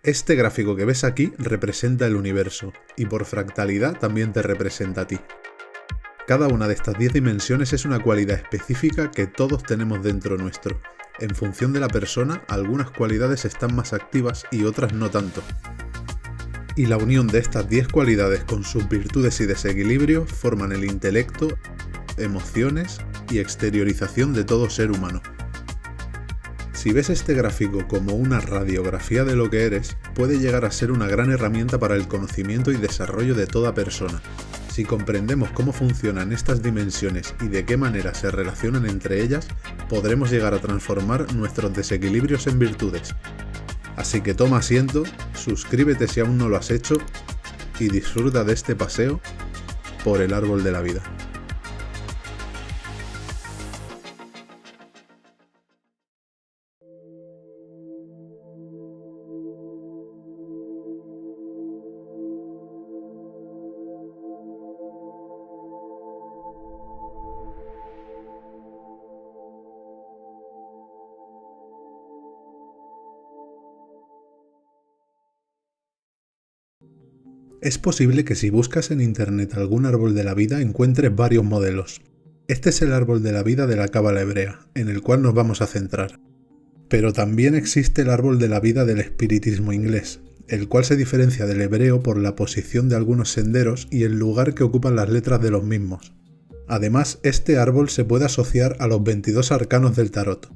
Este gráfico que ves aquí representa el universo, y por fractalidad también te representa a ti. Cada una de estas 10 dimensiones es una cualidad específica que todos tenemos dentro nuestro. En función de la persona, algunas cualidades están más activas y otras no tanto. Y la unión de estas 10 cualidades con sus virtudes y desequilibrios forman el intelecto, emociones y exteriorización de todo ser humano. Si ves este gráfico como una radiografía de lo que eres, puede llegar a ser una gran herramienta para el conocimiento y desarrollo de toda persona. Si comprendemos cómo funcionan estas dimensiones y de qué manera se relacionan entre ellas, podremos llegar a transformar nuestros desequilibrios en virtudes. Así que toma asiento, suscríbete si aún no lo has hecho y disfruta de este paseo por el árbol de la vida. Es posible que si buscas en internet algún árbol de la vida encuentres varios modelos. Este es el árbol de la vida de la cábala hebrea, en el cual nos vamos a centrar. Pero también existe el árbol de la vida del espiritismo inglés, el cual se diferencia del hebreo por la posición de algunos senderos y el lugar que ocupan las letras de los mismos. Además, este árbol se puede asociar a los 22 arcanos del tarot.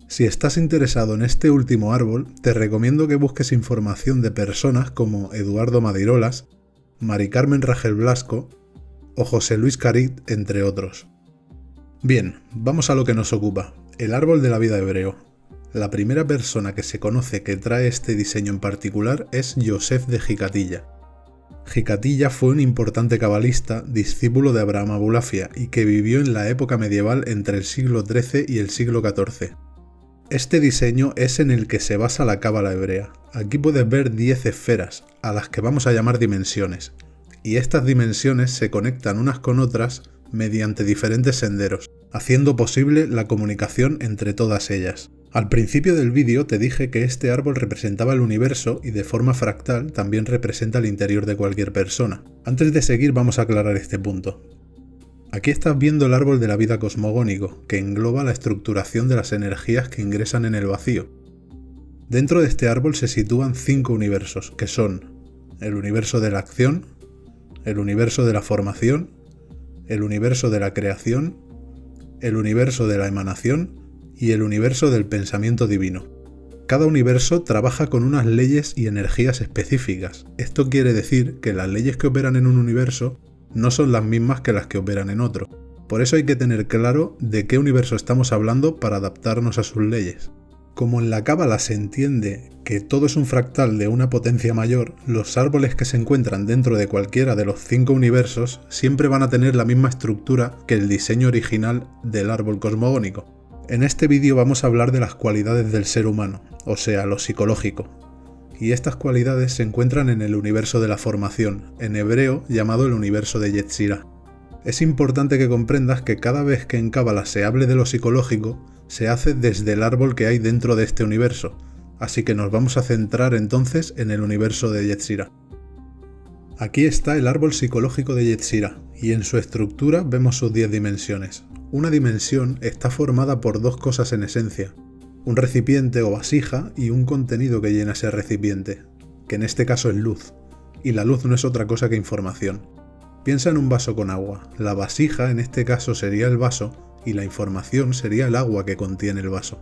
Si estás interesado en este último árbol, te recomiendo que busques información de personas como Eduardo Madeirolas, Mari Carmen Rangel Blasco o José Luis Carit, entre otros. Bien, vamos a lo que nos ocupa, el árbol de la vida hebreo. La primera persona que se conoce que trae este diseño en particular es Yosef de Gicatilla. Gicatilla fue un importante cabalista, discípulo de Abraham Abulafia y que vivió en la época medieval entre el siglo XIII y el siglo XIV. Este diseño es en el que se basa la cábala hebrea. Aquí puedes ver 10 esferas, a las que vamos a llamar dimensiones, y estas dimensiones se conectan unas con otras mediante diferentes senderos, haciendo posible la comunicación entre todas ellas. Al principio del vídeo te dije que este árbol representaba el universo y de forma fractal también representa el interior de cualquier persona. Antes de seguir vamos a aclarar este punto. Aquí estás viendo el árbol de la vida cosmogónico, que engloba la estructuración de las energías que ingresan en el vacío. Dentro de este árbol se sitúan 5 universos, que son el universo de la acción, el universo de la formación, el universo de la creación, el universo de la emanación y el universo del pensamiento divino. Cada universo trabaja con unas leyes y energías específicas. Esto quiere decir que las leyes que operan en un universo no son las mismas que las que operan en otro. Por eso hay que tener claro de qué universo estamos hablando para adaptarnos a sus leyes. Como en la cábala se entiende que todo es un fractal de una potencia mayor, los árboles que se encuentran dentro de cualquiera de los 5 universos siempre van a tener la misma estructura que el diseño original del árbol cosmogónico. En este vídeo vamos a hablar de las cualidades del ser humano, o sea, lo psicológico. Y estas cualidades se encuentran en el universo de la formación, en hebreo llamado el universo de Yetzirah. Es importante que comprendas que cada vez que en cábala se hable de lo psicológico, se hace desde el árbol que hay dentro de este universo, así que nos vamos a centrar entonces en el universo de Yetzirah. Aquí está el árbol psicológico de Yetzirah, y en su estructura vemos sus 10 dimensiones. Una dimensión está formada por 2 cosas en esencia: un recipiente o vasija y un contenido que llena ese recipiente, que en este caso es luz, y la luz no es otra cosa que información. Piensa en un vaso con agua, la vasija en este caso sería el vaso y la información sería el agua que contiene el vaso.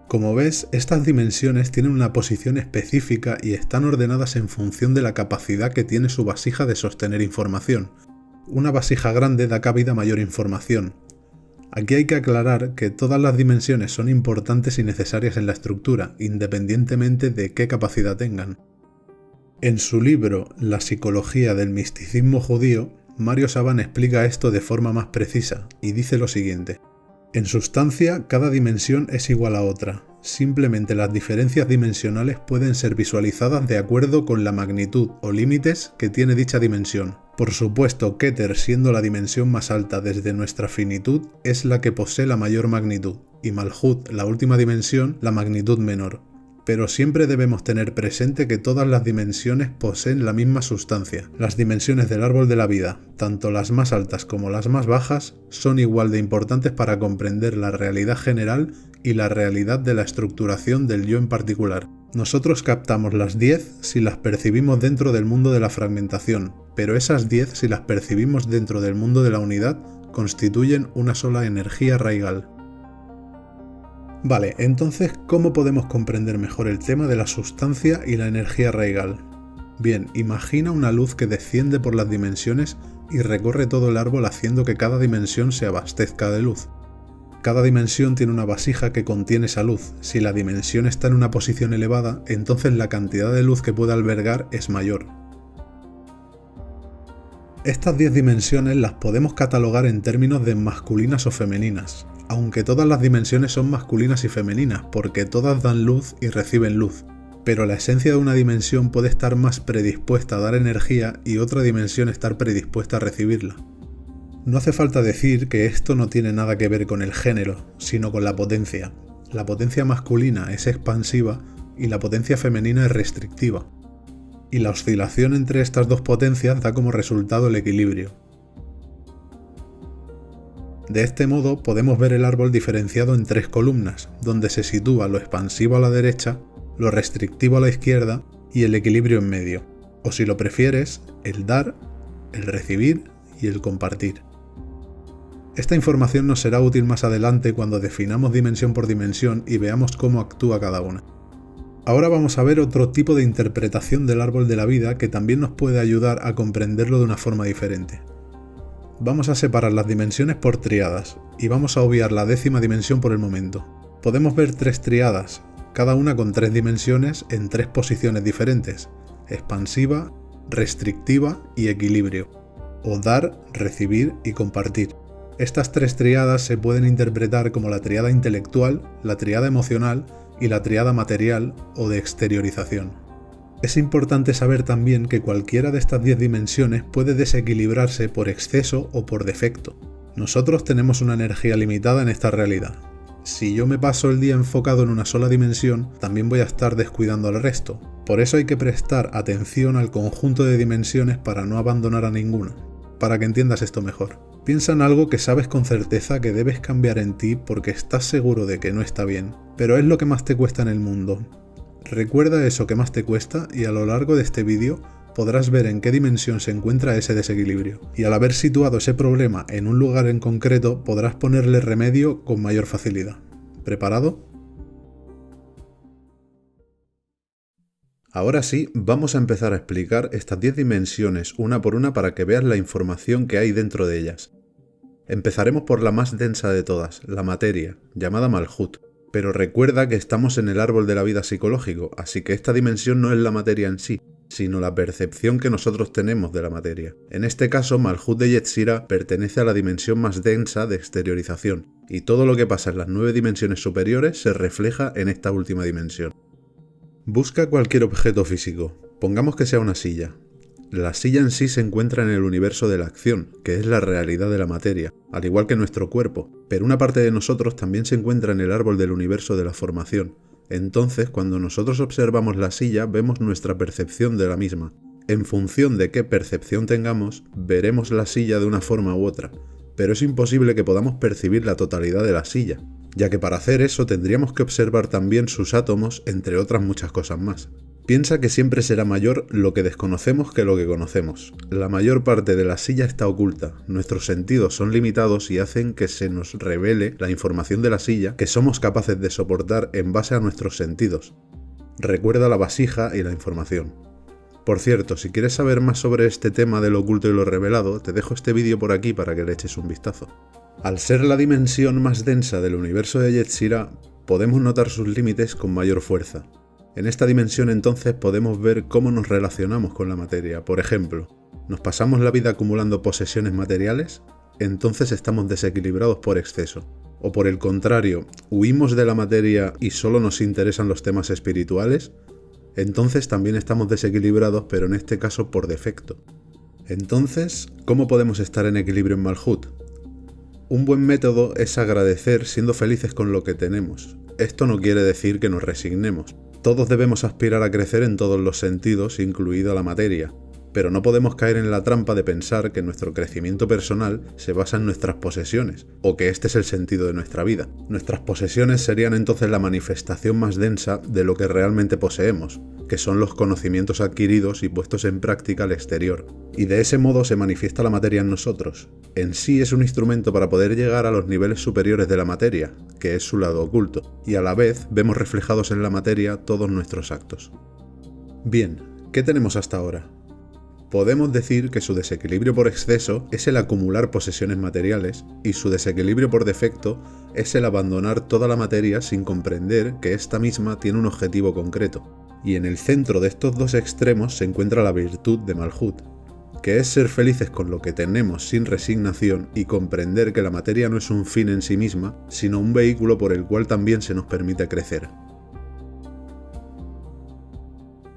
Como ves, estas dimensiones tienen una posición específica y están ordenadas en función de la capacidad que tiene su vasija de sostener información. Una vasija grande da cabida a mayor información. Aquí hay que aclarar que todas las dimensiones son importantes y necesarias en la estructura, independientemente de qué capacidad tengan. En su libro La psicología del misticismo judío, Mario Saban explica esto de forma más precisa y dice lo siguiente: en sustancia, cada dimensión es igual a otra, simplemente las diferencias dimensionales pueden ser visualizadas de acuerdo con la magnitud o límites que tiene dicha dimensión. Por supuesto, Keter, siendo la dimensión más alta desde nuestra finitud, es la que posee la mayor magnitud, y Malhut, la última dimensión, la magnitud menor. pero siempre debemos tener presente que todas las dimensiones poseen la misma sustancia. Las dimensiones del árbol de la vida, tanto las más altas como las más bajas, son igual de importantes para comprender la realidad general y la realidad de la estructuración del yo en particular. Nosotros captamos las 10 si las percibimos dentro del mundo de la fragmentación, pero esas 10 si las percibimos dentro del mundo de la unidad constituyen una sola energía raigal. Vale, entonces, ¿cómo podemos comprender mejor el tema de la sustancia y la energía raigal? Bien, imagina una luz que desciende por las dimensiones y recorre todo el árbol haciendo que cada dimensión se abastezca de luz. Cada dimensión tiene una vasija que contiene esa luz. Si la dimensión está en una posición elevada, entonces la cantidad de luz que puede albergar es mayor. Estas 10 dimensiones las podemos catalogar en términos de masculinas o femeninas, aunque todas las dimensiones son masculinas y femeninas, porque todas dan luz y reciben luz. Pero la esencia de una dimensión puede estar más predispuesta a dar energía y otra dimensión estar predispuesta a recibirla. No hace falta decir que esto no tiene nada que ver con el género, sino con la potencia. La potencia masculina es expansiva y la potencia femenina es restrictiva. Y la oscilación entre estas dos potencias da como resultado el equilibrio. De este modo podemos ver el árbol diferenciado en 3 columnas, donde se sitúa lo expansivo a la derecha, lo restrictivo a la izquierda y el equilibrio en medio, o si lo prefieres, el dar, el recibir y el compartir. Esta información nos será útil más adelante cuando definamos dimensión por dimensión y veamos cómo actúa cada una. Ahora vamos a ver otro tipo de interpretación del árbol de la vida que también nos puede ayudar a comprenderlo de una forma diferente. Vamos a separar las dimensiones por tríadas, y vamos a obviar la 10ª dimensión por el momento. Podemos ver 3 tríadas, cada una con 3 dimensiones en 3 posiciones diferentes: expansiva, restrictiva y equilibrio, o dar, recibir y compartir. Estas 3 tríadas se pueden interpretar como la tríada intelectual, la tríada emocional y la tríada material o de exteriorización. Es importante saber también que cualquiera de estas 10 dimensiones puede desequilibrarse por exceso o por defecto. Nosotros tenemos una energía limitada en esta realidad. Si yo me paso el día enfocado en una sola dimensión, también voy a estar descuidando al resto. Por eso hay que prestar atención al conjunto de dimensiones para no abandonar a ninguna. Para que entiendas esto mejor, piensa en algo que sabes con certeza que debes cambiar en ti porque estás seguro de que no está bien, pero es lo que más te cuesta en el mundo. Recuerda eso que más te cuesta y a lo largo de este vídeo podrás ver en qué dimensión se encuentra ese desequilibrio. Y al haber situado ese problema en un lugar en concreto podrás ponerle remedio con mayor facilidad. ¿Preparado? Ahora sí, vamos a empezar a explicar estas 10 dimensiones una por una para que veas la información que hay dentro de ellas. Empezaremos por la más densa de todas, la materia, llamada Malhut. Pero recuerda que estamos en el árbol de la vida psicológico, así que esta dimensión no es la materia en sí, sino la percepción que nosotros tenemos de la materia. En este caso, Malhut de Yetzirah pertenece a la dimensión más densa de exteriorización, y todo lo que pasa en las 9 dimensiones superiores se refleja en esta última dimensión. Busca cualquier objeto físico, pongamos que sea una silla. La silla en sí se encuentra en el universo de la acción, que es la realidad de la materia, al igual que nuestro cuerpo, pero una parte de nosotros también se encuentra en el árbol del universo de la formación. Entonces, cuando nosotros observamos la silla, vemos nuestra percepción de la misma. En función de qué percepción tengamos, veremos la silla de una forma u otra, pero es imposible que podamos percibir la totalidad de la silla, ya que para hacer eso tendríamos que observar también sus átomos, entre otras muchas cosas más. Piensa que siempre será mayor lo que desconocemos que lo que conocemos. La mayor parte de la silla está oculta, nuestros sentidos son limitados y hacen que se nos revele la información de la silla que somos capaces de soportar en base a nuestros sentidos. Recuerda la vasija y la información. Por cierto, si quieres saber más sobre este tema de lo oculto y lo revelado, te dejo este vídeo por aquí para que le eches un vistazo. Al ser la dimensión más densa del universo de Yetzirah, podemos notar sus límites con mayor fuerza. En esta dimensión entonces podemos ver cómo nos relacionamos con la materia. Por ejemplo, ¿nos pasamos la vida acumulando posesiones materiales? Entonces estamos desequilibrados por exceso. O por el contrario, ¿huimos de la materia y solo nos interesan los temas espirituales? Entonces también estamos desequilibrados, pero en este caso por defecto. Entonces, ¿cómo podemos estar en equilibrio en Malhut? Un buen método es agradecer siendo felices con lo que tenemos. Esto no quiere decir que nos resignemos. Todos debemos aspirar a crecer en todos los sentidos, incluida la materia, pero no podemos caer en la trampa de pensar que nuestro crecimiento personal se basa en nuestras posesiones, o que este es el sentido de nuestra vida. Nuestras posesiones serían entonces la manifestación más densa de lo que realmente poseemos, que son los conocimientos adquiridos y puestos en práctica al exterior. Y de ese modo se manifiesta la materia en nosotros. En sí es un instrumento para poder llegar a los niveles superiores de la materia, que es su lado oculto, y a la vez vemos reflejados en la materia todos nuestros actos. Bien, ¿qué tenemos hasta ahora? Podemos decir que su desequilibrio por exceso es el acumular posesiones materiales y su desequilibrio por defecto es el abandonar toda la materia sin comprender que ésta misma tiene un objetivo concreto. Y en el centro de estos dos extremos se encuentra la virtud de Malhut, que es ser felices con lo que tenemos sin resignación y comprender que la materia no es un fin en sí misma, sino un vehículo por el cual también se nos permite crecer.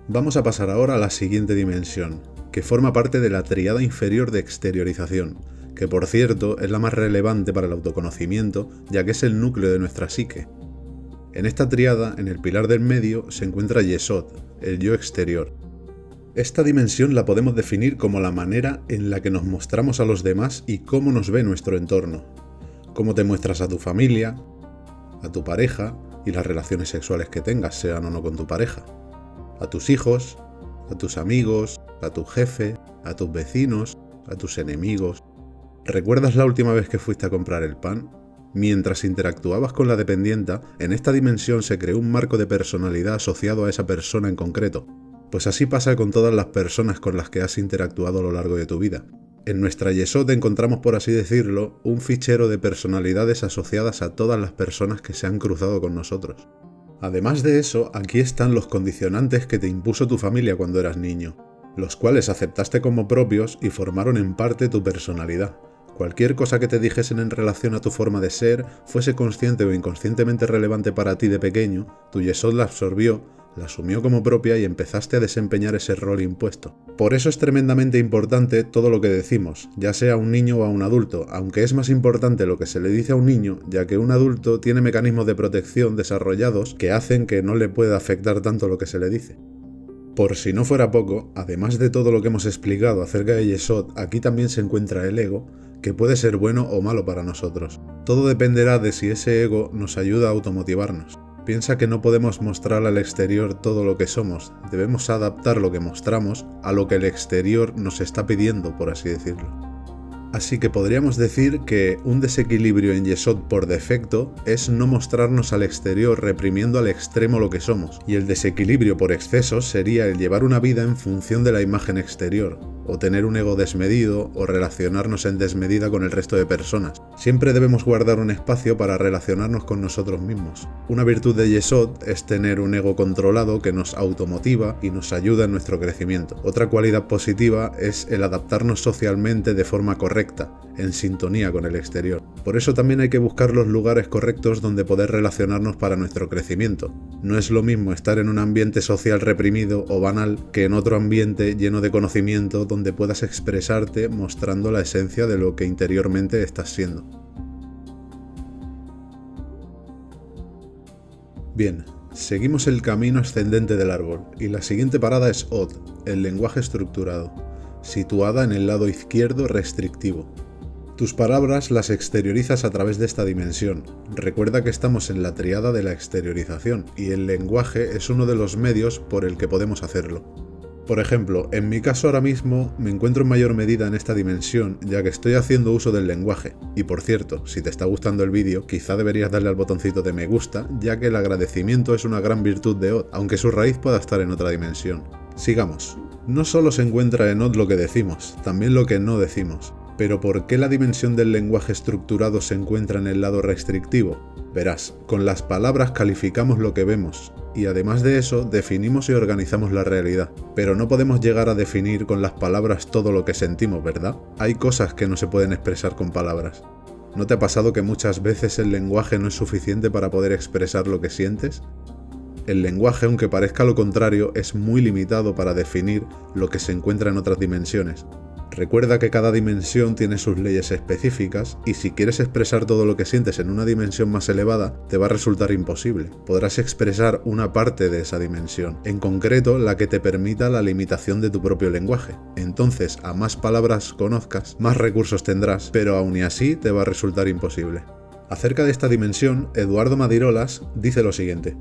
Vamos a pasar ahora a la siguiente dimensión, que forma parte de la tríada inferior de exteriorización, que por cierto es la más relevante para el autoconocimiento, ya que es el núcleo de nuestra psique. En esta tríada, en el pilar del medio, se encuentra Yesod, el yo exterior. Esta dimensión la podemos definir como la manera en la que nos mostramos a los demás y cómo nos ve nuestro entorno. Cómo te muestras a tu familia, a tu pareja y las relaciones sexuales que tengas, sean o no con tu pareja, a tus hijos, a tus amigos, a tu jefe, a tus vecinos, a tus enemigos. ¿Recuerdas la última vez que fuiste a comprar el pan? Mientras interactuabas con la dependienta, en esta dimensión se creó un marco de personalidad asociado a esa persona en concreto. Pues así pasa con todas las personas con las que has interactuado a lo largo de tu vida. En nuestra Yesod encontramos, por así decirlo, un fichero de personalidades asociadas a todas las personas que se han cruzado con nosotros. Además de eso, aquí están los condicionantes que te impuso tu familia cuando eras niño, los cuales aceptaste como propios y formaron en parte tu personalidad. Cualquier cosa que te dijesen en relación a tu forma de ser, fuese consciente o inconscientemente relevante para ti de pequeño, tu Yesod la absorbió, la asumió como propia y empezaste a desempeñar ese rol impuesto. Por eso es tremendamente importante todo lo que decimos, ya sea a un niño o a un adulto, aunque es más importante lo que se le dice a un niño, ya que un adulto tiene mecanismos de protección desarrollados que hacen que no le pueda afectar tanto lo que se le dice. Por si no fuera poco, además de todo lo que hemos explicado acerca de Yesod, aquí también se encuentra el ego, que puede ser bueno o malo para nosotros. Todo dependerá de si ese ego nos ayuda a automotivarnos. Piensa que no podemos mostrar al exterior todo lo que somos, debemos adaptar lo que mostramos a lo que el exterior nos está pidiendo, por así decirlo. Así que podríamos decir que un desequilibrio en Yesod por defecto es no mostrarnos al exterior reprimiendo al extremo lo que somos, y el desequilibrio por exceso sería el llevar una vida en función de la imagen exterior, o tener un ego desmedido, o relacionarnos en desmedida con el resto de personas. Siempre debemos guardar un espacio para relacionarnos con nosotros mismos. Una virtud de Yesod es tener un ego controlado que nos automotiva y nos ayuda en nuestro crecimiento. Otra cualidad positiva es el adaptarnos socialmente de forma correcta, en sintonía con el exterior. Por eso también hay que buscar los lugares correctos donde poder relacionarnos para nuestro crecimiento. No es lo mismo estar en un ambiente social reprimido o banal que en otro ambiente lleno de conocimiento donde puedas expresarte mostrando la esencia de lo que interiormente estás siendo. Bien, seguimos el camino ascendente del árbol y la siguiente parada es Od, el lenguaje estructurado, situada en el lado izquierdo restrictivo. Tus palabras las exteriorizas a través de esta dimensión. Recuerda que estamos en la tríada de la exteriorización y el lenguaje es uno de los medios por el que podemos hacerlo. Por ejemplo, en mi caso ahora mismo me encuentro en mayor medida en esta dimensión ya que estoy haciendo uso del lenguaje. Y por cierto, si te está gustando el vídeo, quizá deberías darle al botoncito de me gusta, ya que el agradecimiento es una gran virtud de Od, aunque su raíz pueda estar en otra dimensión. Sigamos. No solo se encuentra en Od lo que decimos, también lo que no decimos. Pero ¿por qué la dimensión del lenguaje estructurado se encuentra en el lado restrictivo? Verás, con las palabras calificamos lo que vemos, y además de eso definimos y organizamos la realidad. Pero no podemos llegar a definir con las palabras todo lo que sentimos, ¿verdad? Hay cosas que no se pueden expresar con palabras. ¿No te ha pasado que muchas veces el lenguaje no es suficiente para poder expresar lo que sientes? El lenguaje, aunque parezca lo contrario, es muy limitado para definir lo que se encuentra en otras dimensiones. Recuerda que cada dimensión tiene sus leyes específicas y si quieres expresar todo lo que sientes en una dimensión más elevada, te va a resultar imposible. Podrás expresar una parte de esa dimensión, en concreto la que te permita la limitación de tu propio lenguaje. Entonces, a más palabras conozcas, más recursos tendrás, pero aún y así te va a resultar imposible. Acerca de esta dimensión, Eduardo Madirolas dice lo siguiente: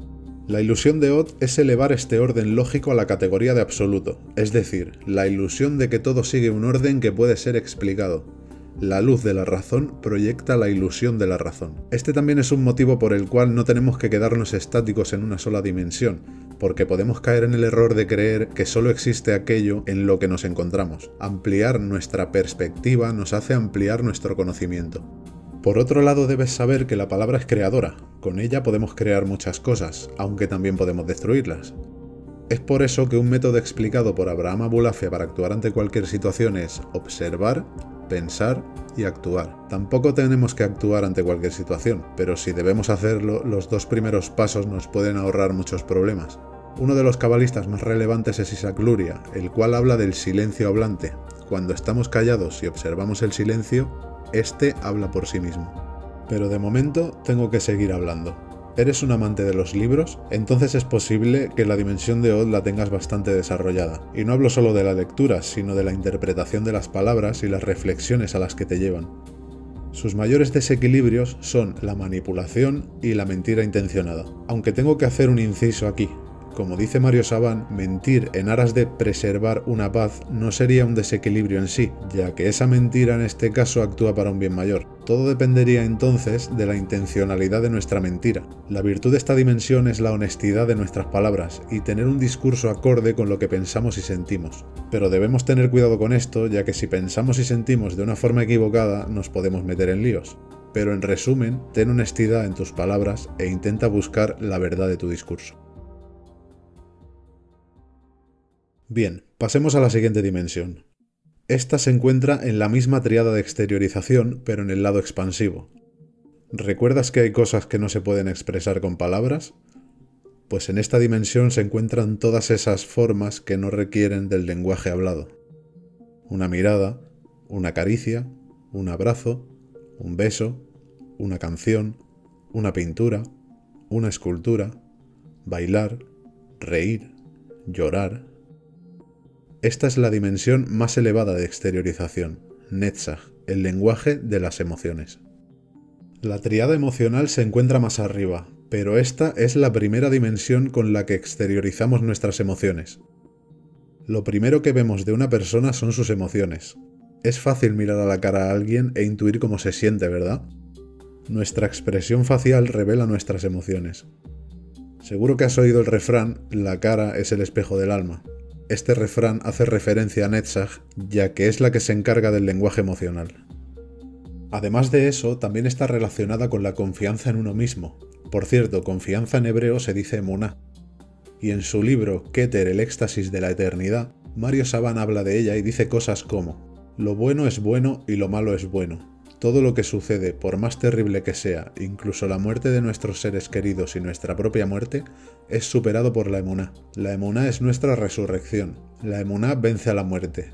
la ilusión de Oz es elevar este orden lógico a la categoría de absoluto, es decir, la ilusión de que todo sigue un orden que puede ser explicado. La luz de la razón proyecta la ilusión de la razón. Este también es un motivo por el cual no tenemos que quedarnos estáticos en una sola dimensión, porque podemos caer en el error de creer que solo existe aquello en lo que nos encontramos. Ampliar nuestra perspectiva nos hace ampliar nuestro conocimiento. Por otro lado, debes saber que la palabra es creadora. Con ella podemos crear muchas cosas, aunque también podemos destruirlas. Es por eso que un método explicado por Abraham Abulafia para actuar ante cualquier situación es observar, pensar y actuar. Tampoco tenemos que actuar ante cualquier situación, pero si debemos hacerlo, los dos primeros pasos nos pueden ahorrar muchos problemas. Uno de los cabalistas más relevantes es Isaac Luria, el cual habla del silencio hablante. Cuando estamos callados y observamos el silencio, este habla por sí mismo. Pero de momento tengo que seguir hablando. ¿Eres un amante de los libros? Entonces es posible que la dimensión de Oz la tengas bastante desarrollada. Y no hablo solo de la lectura, sino de la interpretación de las palabras y las reflexiones a las que te llevan. Sus mayores desequilibrios son la manipulación y la mentira intencionada. Aunque tengo que hacer un inciso aquí. Como dice Mario Saban, mentir en aras de preservar una paz no sería un desequilibrio en sí, ya que esa mentira en este caso actúa para un bien mayor. Todo dependería entonces de la intencionalidad de nuestra mentira. La virtud de esta dimensión es la honestidad de nuestras palabras y tener un discurso acorde con lo que pensamos y sentimos. Pero debemos tener cuidado con esto, ya que si pensamos y sentimos de una forma equivocada nos podemos meter en líos. Pero en resumen, ten honestidad en tus palabras e intenta buscar la verdad de tu discurso. Bien, pasemos a la siguiente dimensión. Esta se encuentra en la misma tríada de exteriorización, pero en el lado expansivo. ¿Recuerdas que hay cosas que no se pueden expresar con palabras? Pues en esta dimensión se encuentran todas esas formas que no requieren del lenguaje hablado. Una mirada, una caricia, un abrazo, un beso, una canción, una pintura, una escultura, bailar, reír, llorar. Esta es la dimensión más elevada de exteriorización, Netzach, el lenguaje de las emociones. La tríada emocional se encuentra más arriba, pero esta es la primera dimensión con la que exteriorizamos nuestras emociones. Lo primero que vemos de una persona son sus emociones. Es fácil mirar a la cara a alguien e intuir cómo se siente, ¿verdad? Nuestra expresión facial revela nuestras emociones. Seguro que has oído el refrán, la cara es el espejo del alma. Este refrán hace referencia a Netzach, ya que es la que se encarga del lenguaje emocional. Además de eso, también está relacionada con la confianza en uno mismo. Por cierto, confianza en hebreo se dice emuná. Y en su libro Keter, el éxtasis de la eternidad, Mario Saban habla de ella y dice cosas como: lo bueno es bueno y lo malo es bueno. Todo lo que sucede, por más terrible que sea, incluso la muerte de nuestros seres queridos y nuestra propia muerte, es superado por la emuná. La emuná es nuestra resurrección. La emuná vence a la muerte.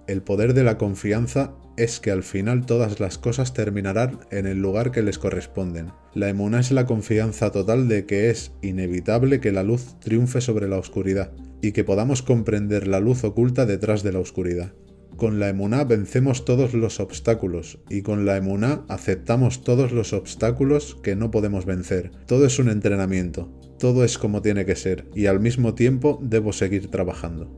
El poder de la confianza es que al final todas las cosas terminarán en el lugar que les corresponden. La emuná es la confianza total de que es inevitable que la luz triunfe sobre la oscuridad y que podamos comprender la luz oculta detrás de la oscuridad. Con la emuná vencemos todos los obstáculos y con la emuná aceptamos todos los obstáculos que no podemos vencer. Todo es un entrenamiento, todo es como tiene que ser y al mismo tiempo debo seguir trabajando.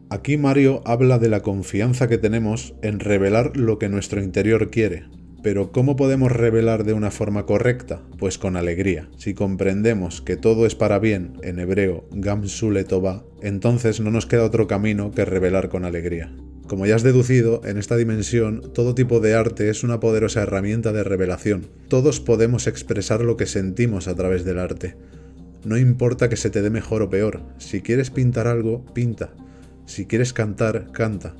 Aquí Mario habla de la confianza que tenemos en revelar lo que nuestro interior quiere. Pero ¿cómo podemos revelar de una forma correcta? Pues con alegría. Si comprendemos que todo es para bien, en hebreo, Gam Su Letová, entonces no nos queda otro camino que revelar con alegría. Como ya has deducido, en esta dimensión, todo tipo de arte es una poderosa herramienta de revelación. Todos podemos expresar lo que sentimos a través del arte. No importa que se te dé mejor o peor. Si quieres pintar algo, pinta. Si quieres cantar, canta.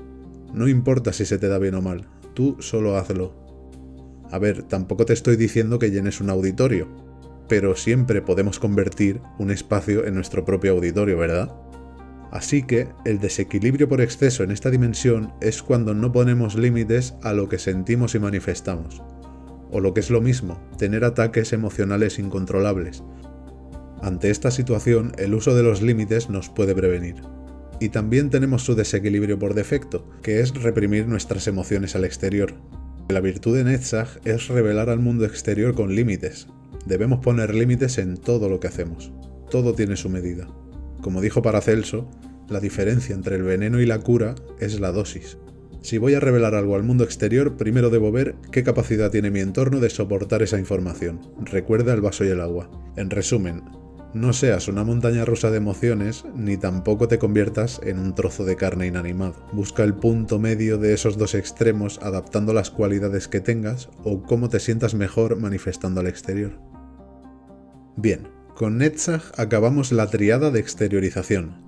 No importa si se te da bien o mal. Tú solo hazlo. A ver, tampoco te estoy diciendo que llenes un auditorio, pero siempre podemos convertir un espacio en nuestro propio auditorio, ¿verdad? Así que el desequilibrio por exceso en esta dimensión es cuando no ponemos límites a lo que sentimos y manifestamos. O lo que es lo mismo, tener ataques emocionales incontrolables. Ante esta situación, el uso de los límites nos puede prevenir. Y también tenemos su desequilibrio por defecto, que es reprimir nuestras emociones al exterior. La virtud de Netzach es revelar al mundo exterior con límites. Debemos poner límites en todo lo que hacemos. Todo tiene su medida. Como dijo Paracelso, la diferencia entre el veneno y la cura es la dosis. Si voy a revelar algo al mundo exterior, primero debo ver qué capacidad tiene mi entorno de soportar esa información. Recuerda el vaso y el agua. En resumen, no seas una montaña rusa de emociones, ni tampoco te conviertas en un trozo de carne inanimado. Busca el punto medio de esos dos extremos adaptando las cualidades que tengas o cómo te sientas mejor manifestando al exterior. Bien, con Netzach acabamos la triada de exteriorización.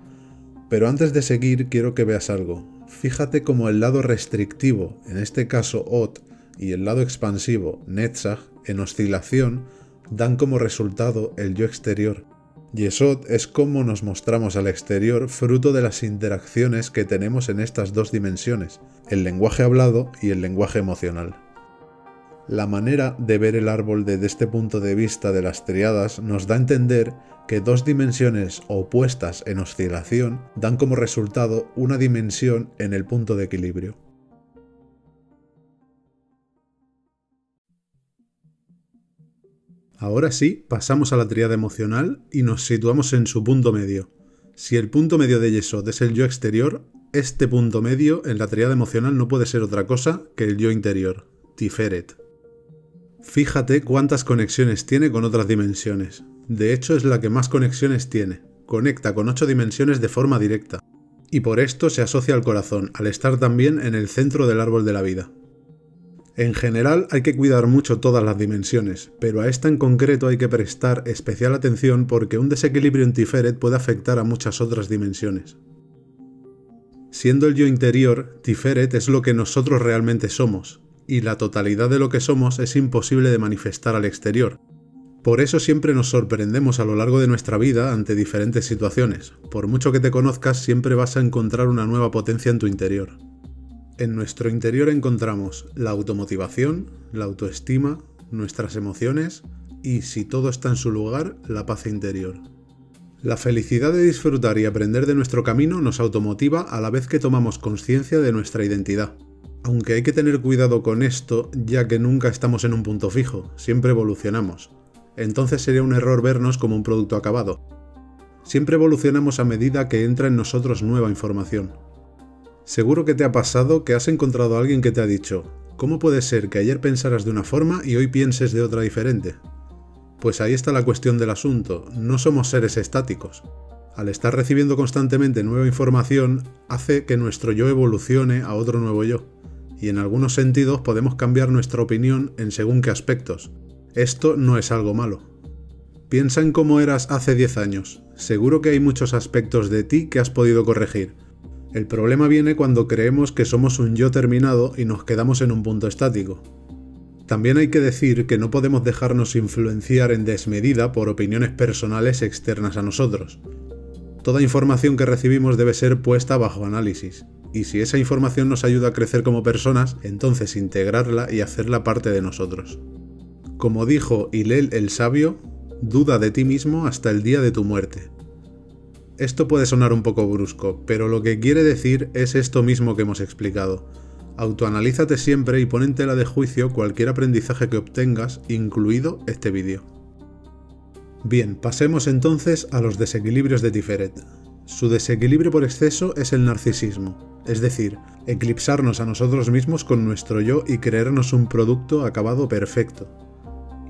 Pero antes de seguir quiero que veas algo. Fíjate cómo el lado restrictivo, en este caso Ot, y el lado expansivo, Netzach, en oscilación, dan como resultado el yo exterior. Yesod es cómo nos mostramos al exterior fruto de las interacciones que tenemos en estas dos dimensiones, el lenguaje hablado y el lenguaje emocional. La manera de ver el árbol desde este punto de vista de las triadas nos da a entender que dos dimensiones opuestas en oscilación dan como resultado una dimensión en el punto de equilibrio. Ahora sí, pasamos a la tríada emocional y nos situamos en su punto medio. Si el punto medio de Yesod es el yo exterior, este punto medio en la tríada emocional no puede ser otra cosa que el yo interior, Tiferet. Fíjate cuántas conexiones tiene con otras dimensiones. De hecho, es la que más conexiones tiene. Conecta con 8 dimensiones de forma directa. Y por esto se asocia al corazón, al estar también en el centro del árbol de la vida. En general hay que cuidar mucho todas las dimensiones, pero a esta en concreto hay que prestar especial atención porque un desequilibrio en Tiferet puede afectar a muchas otras dimensiones. Siendo el yo interior, Tiferet es lo que nosotros realmente somos, y la totalidad de lo que somos es imposible de manifestar al exterior. Por eso siempre nos sorprendemos a lo largo de nuestra vida ante diferentes situaciones. Por mucho que te conozcas, siempre vas a encontrar una nueva potencia en tu interior. En nuestro interior encontramos la automotivación, la autoestima, nuestras emociones y, si todo está en su lugar, la paz interior. La felicidad de disfrutar y aprender de nuestro camino nos automotiva a la vez que tomamos conciencia de nuestra identidad. Aunque hay que tener cuidado con esto, ya que nunca estamos en un punto fijo, siempre evolucionamos. Entonces sería un error vernos como un producto acabado. Siempre evolucionamos a medida que entra en nosotros nueva información. Seguro que te ha pasado que has encontrado a alguien que te ha dicho: ¿cómo puede ser que ayer pensaras de una forma y hoy pienses de otra diferente? Pues ahí está la cuestión del asunto, no somos seres estáticos. Al estar recibiendo constantemente nueva información, hace que nuestro yo evolucione a otro nuevo yo, y en algunos sentidos podemos cambiar nuestra opinión en según qué aspectos. Esto no es algo malo. Piensa en cómo eras hace 10 años, seguro que hay muchos aspectos de ti que has podido corregir. El problema viene cuando creemos que somos un yo terminado y nos quedamos en un punto estático. También hay que decir que no podemos dejarnos influenciar en desmedida por opiniones personales externas a nosotros. Toda información que recibimos debe ser puesta bajo análisis, y si esa información nos ayuda a crecer como personas, entonces integrarla y hacerla parte de nosotros. Como dijo Hillel el sabio, duda de ti mismo hasta el día de tu muerte. Esto puede sonar un poco brusco, pero lo que quiere decir es esto mismo que hemos explicado. Autoanalízate siempre y pon en tela de juicio cualquier aprendizaje que obtengas, incluido este vídeo. Bien, pasemos entonces a los desequilibrios de Tiferet. Su desequilibrio por exceso es el narcisismo, es decir, eclipsarnos a nosotros mismos con nuestro yo y creernos un producto acabado perfecto.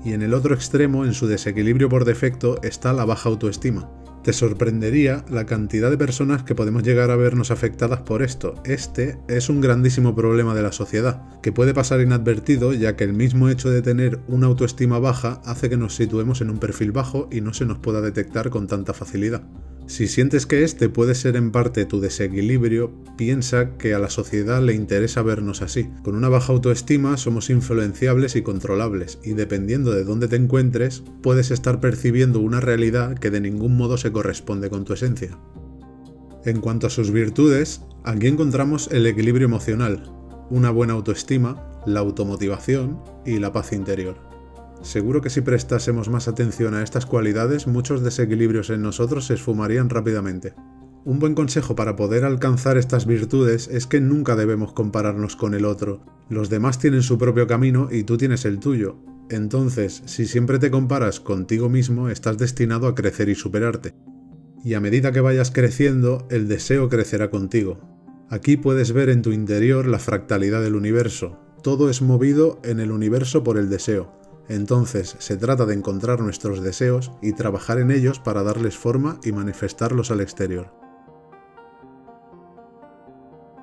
Y en el otro extremo, en su desequilibrio por defecto, está la baja autoestima. Te sorprendería la cantidad de personas que podemos llegar a vernos afectadas por esto. Este es un grandísimo problema de la sociedad, que puede pasar inadvertido ya que el mismo hecho de tener una autoestima baja hace que nos situemos en un perfil bajo y no se nos pueda detectar con tanta facilidad. Si sientes que este puede ser en parte tu desequilibrio, piensa que a la sociedad le interesa vernos así. Con una baja autoestima somos influenciables y controlables, y dependiendo de dónde te encuentres, puedes estar percibiendo una realidad que de ningún modo se corresponde con tu esencia. En cuanto a sus virtudes, aquí encontramos el equilibrio emocional, una buena autoestima, la automotivación y la paz interior. Seguro que si prestásemos más atención a estas cualidades, muchos desequilibrios en nosotros se esfumarían rápidamente. Un buen consejo para poder alcanzar estas virtudes es que nunca debemos compararnos con el otro. Los demás tienen su propio camino y tú tienes el tuyo. Entonces, si siempre te comparas contigo mismo, estás destinado a crecer y superarte. Y a medida que vayas creciendo, el deseo crecerá contigo. Aquí puedes ver en tu interior la fractalidad del universo. Todo es movido en el universo por el deseo. Entonces, se trata de encontrar nuestros deseos y trabajar en ellos para darles forma y manifestarlos al exterior.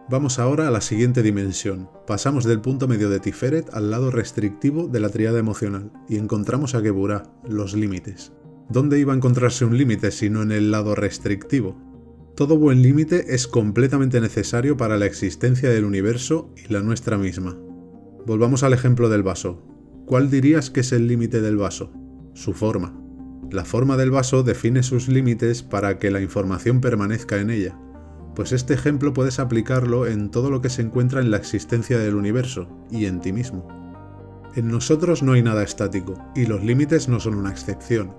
Vamos ahora a la siguiente dimensión. Pasamos del punto medio de Tiferet al lado restrictivo de la tríada emocional y encontramos a Geburah, los límites. ¿Dónde iba a encontrarse un límite sino en el lado restrictivo? Todo buen límite es completamente necesario para la existencia del universo y la nuestra misma. Volvamos al ejemplo del vaso. ¿Cuál dirías que es el límite del vaso? Su forma. La forma del vaso define sus límites para que la información permanezca en ella. Pues este ejemplo puedes aplicarlo en todo lo que se encuentra en la existencia del universo y en ti mismo. En nosotros no hay nada estático, y los límites no son una excepción.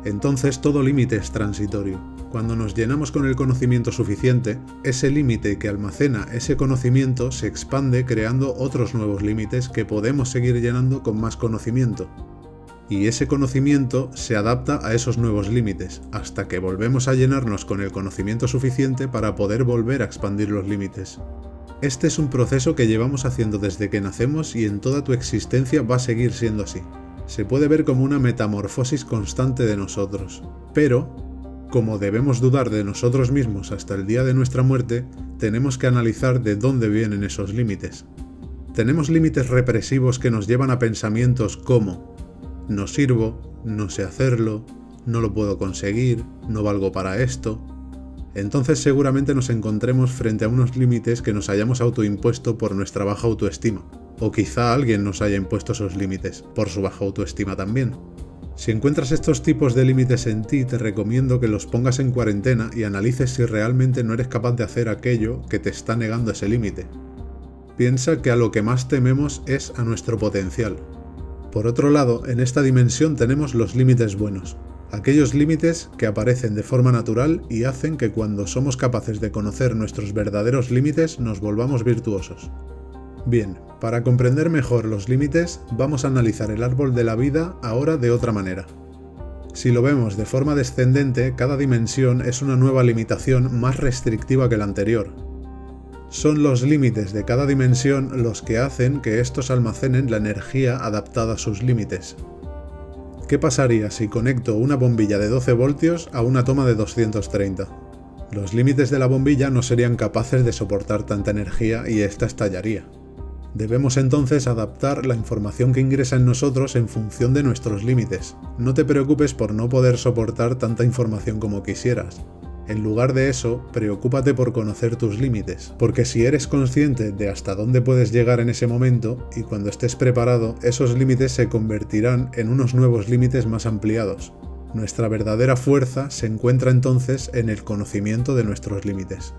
Entonces todo límite es transitorio. Cuando nos llenamos con el conocimiento suficiente, ese límite que almacena ese conocimiento se expande creando otros nuevos límites que podemos seguir llenando con más conocimiento. Y ese conocimiento se adapta a esos nuevos límites, hasta que volvemos a llenarnos con el conocimiento suficiente para poder volver a expandir los límites. Este es un proceso que llevamos haciendo desde que nacemos y en toda tu existencia va a seguir siendo así. Se puede ver como una metamorfosis constante de nosotros. Pero, como debemos dudar de nosotros mismos hasta el día de nuestra muerte, tenemos que analizar de dónde vienen esos límites. Tenemos límites represivos que nos llevan a pensamientos como: no sirvo, no sé hacerlo, no lo puedo conseguir, no valgo para esto. Entonces seguramente nos encontremos frente a unos límites que nos hayamos autoimpuesto por nuestra baja autoestima. O quizá alguien nos haya impuesto esos límites, por su baja autoestima también. Si encuentras estos tipos de límites en ti, te recomiendo que los pongas en cuarentena y analices si realmente no eres capaz de hacer aquello que te está negando ese límite. Piensa que a lo que más tememos es a nuestro potencial. Por otro lado, en esta dimensión tenemos los límites buenos, aquellos límites que aparecen de forma natural y hacen que cuando somos capaces de conocer nuestros verdaderos límites nos volvamos virtuosos. Bien, para comprender mejor los límites, vamos a analizar el árbol de la vida ahora de otra manera. Si lo vemos de forma descendente, cada dimensión es una nueva limitación más restrictiva que la anterior. Son los límites de cada dimensión los que hacen que estos almacenen la energía adaptada a sus límites. ¿Qué pasaría si conecto una bombilla de 12 voltios a una toma de 230? Los límites de la bombilla no serían capaces de soportar tanta energía y ésta estallaría. Debemos entonces adaptar la información que ingresa en nosotros en función de nuestros límites. No te preocupes por no poder soportar tanta información como quisieras. En lugar de eso, preocúpate por conocer tus límites, porque si eres consciente de hasta dónde puedes llegar en ese momento, y cuando estés preparado, esos límites se convertirán en unos nuevos límites más ampliados. Nuestra verdadera fuerza se encuentra entonces en el conocimiento de nuestros límites.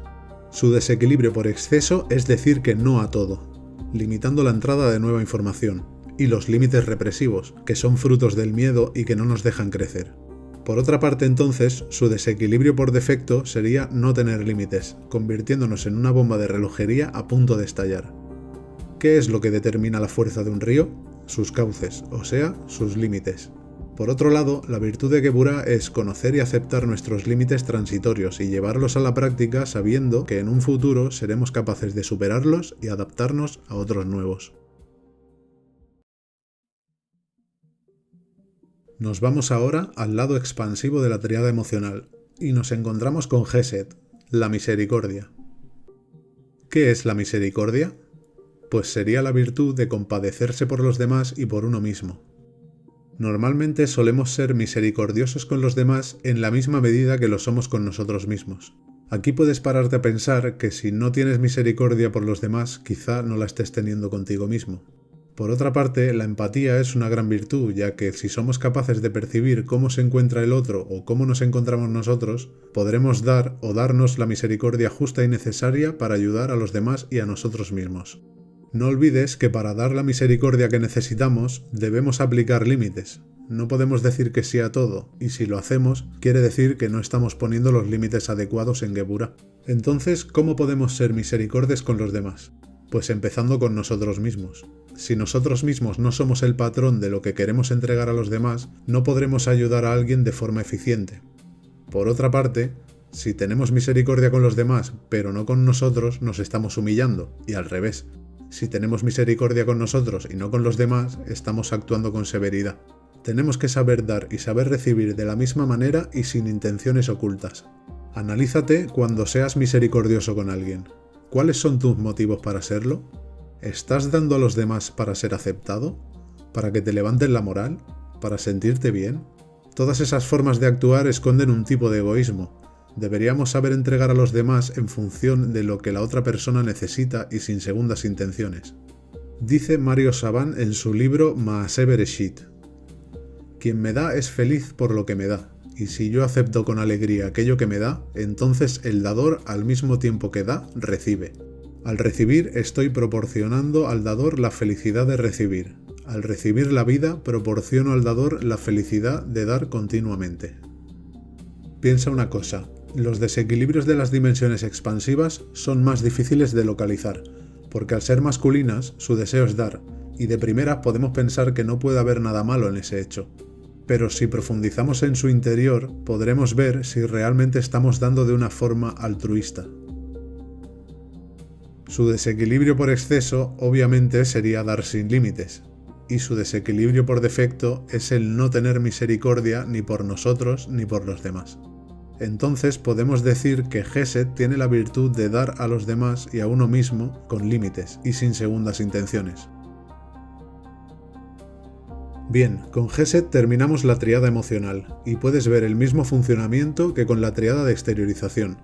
Su desequilibrio por exceso es decir que no a todo, limitando la entrada de nueva información, y los límites represivos, que son frutos del miedo y que no nos dejan crecer. Por otra parte entonces, su desequilibrio por defecto sería no tener límites, convirtiéndonos en una bomba de relojería a punto de estallar. ¿Qué es lo que determina la fuerza de un río? Sus cauces, o sea, sus límites. Por otro lado, la virtud de Geburah es conocer y aceptar nuestros límites transitorios y llevarlos a la práctica sabiendo que en un futuro seremos capaces de superarlos y adaptarnos a otros nuevos. Nos vamos ahora al lado expansivo de la tríada emocional y nos encontramos con Gesed, la misericordia. ¿Qué es la misericordia? Pues sería la virtud de compadecerse por los demás y por uno mismo. Normalmente solemos ser misericordiosos con los demás en la misma medida que lo somos con nosotros mismos. Aquí puedes pararte a pensar que si no tienes misericordia por los demás, quizá no la estés teniendo contigo mismo. Por otra parte, la empatía es una gran virtud, ya que si somos capaces de percibir cómo se encuentra el otro o cómo nos encontramos nosotros, podremos dar o darnos la misericordia justa y necesaria para ayudar a los demás y a nosotros mismos. No olvides que para dar la misericordia que necesitamos, debemos aplicar límites. No podemos decir que sí a todo, y si lo hacemos, quiere decir que no estamos poniendo los límites adecuados en Geburah. Entonces, ¿cómo podemos ser misericordios con los demás? Pues empezando con nosotros mismos. Si nosotros mismos no somos el patrón de lo que queremos entregar a los demás, no podremos ayudar a alguien de forma eficiente. Por otra parte, si tenemos misericordia con los demás, pero no con nosotros, nos estamos humillando, y al revés. Si tenemos misericordia con nosotros y no con los demás, estamos actuando con severidad. Tenemos que saber dar y saber recibir de la misma manera y sin intenciones ocultas. Analízate cuando seas misericordioso con alguien. ¿Cuáles son tus motivos para serlo? ¿Estás dando a los demás para ser aceptado? ¿Para que te levanten la moral? ¿Para sentirte bien? Todas esas formas de actuar esconden un tipo de egoísmo. Deberíamos saber entregar a los demás en función de lo que la otra persona necesita y sin segundas intenciones. Dice Mario Saban en su libro Maaseh Bereshit: quien me da es feliz por lo que me da, y si yo acepto con alegría aquello que me da, entonces el dador al mismo tiempo que da, recibe. Al recibir estoy proporcionando al dador la felicidad de recibir. Al recibir la vida, proporciono al dador la felicidad de dar continuamente. Piensa una cosa, los desequilibrios de las dimensiones expansivas son más difíciles de localizar, porque al ser masculinas, su deseo es dar, y de primera podemos pensar que no puede haber nada malo en ese hecho. Pero si profundizamos en su interior, podremos ver si realmente estamos dando de una forma altruista. Su desequilibrio por exceso, obviamente, sería dar sin límites, y su desequilibrio por defecto es el no tener misericordia ni por nosotros ni por los demás. Entonces podemos decir que Gesed tiene la virtud de dar a los demás y a uno mismo con límites y sin segundas intenciones. Bien, con Gesed terminamos la triada emocional, y puedes ver el mismo funcionamiento que con la triada de exteriorización.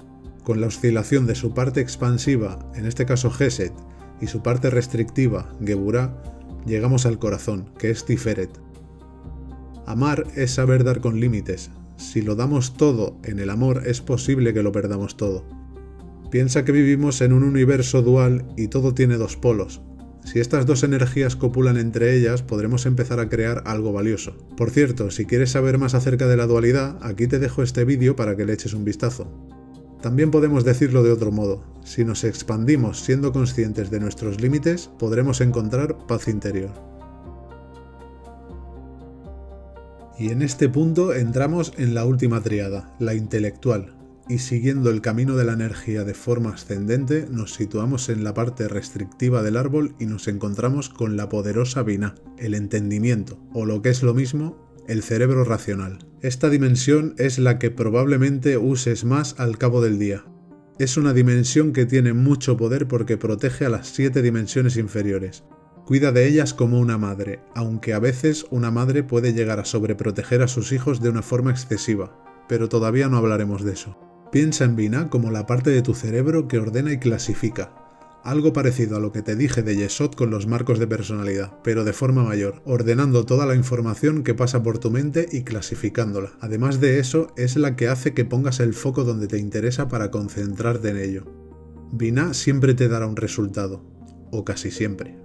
Con la oscilación de su parte expansiva, en este caso Gesed, y su parte restrictiva, Geburah, llegamos al corazón, que es Tiferet. Amar es saber dar con límites. Si lo damos todo en el amor, es posible que lo perdamos todo. Piensa que vivimos en un universo dual y todo tiene dos polos. Si estas dos energías copulan entre ellas, podremos empezar a crear algo valioso. Por cierto, si quieres saber más acerca de la dualidad, aquí te dejo este vídeo para que le eches un vistazo. También podemos decirlo de otro modo: si nos expandimos siendo conscientes de nuestros límites, podremos encontrar paz interior. Y en este punto entramos en la última tríada, la intelectual, y siguiendo el camino de la energía de forma ascendente, nos situamos en la parte restrictiva del árbol y nos encontramos con la poderosa Binah, el entendimiento, o lo que es lo mismo, el cerebro racional. Esta dimensión es la que probablemente uses más al cabo del día. Es una dimensión que tiene mucho poder porque protege a las 7 dimensiones inferiores. Cuida de ellas como una madre, aunque a veces una madre puede llegar a sobreproteger a sus hijos de una forma excesiva, pero todavía no hablaremos de eso. Piensa en Binah como la parte de tu cerebro que ordena y clasifica. Algo parecido a lo que te dije de Yesod con los marcos de personalidad, pero de forma mayor, ordenando toda la información que pasa por tu mente y clasificándola. Además de eso, es la que hace que pongas el foco donde te interesa para concentrarte en ello. Binah siempre te dará un resultado, o casi siempre.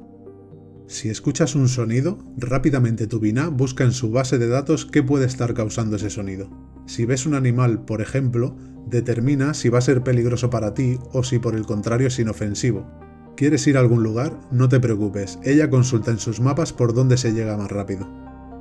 Si escuchas un sonido, rápidamente tu Binah busca en su base de datos qué puede estar causando ese sonido. Si ves un animal, por ejemplo, determina si va a ser peligroso para ti o si por el contrario es inofensivo. ¿Quieres ir a algún lugar? No te preocupes, ella consulta en sus mapas por dónde se llega más rápido.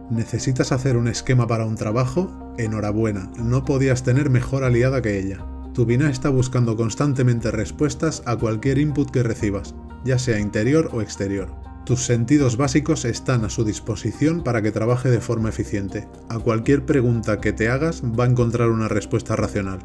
¿Necesitas hacer un esquema para un trabajo? Enhorabuena, no podías tener mejor aliada que ella. Tu Binah está buscando constantemente respuestas a cualquier input que recibas, ya sea interior o exterior. Tus sentidos básicos están a su disposición para que trabaje de forma eficiente. A cualquier pregunta que te hagas va a encontrar una respuesta racional.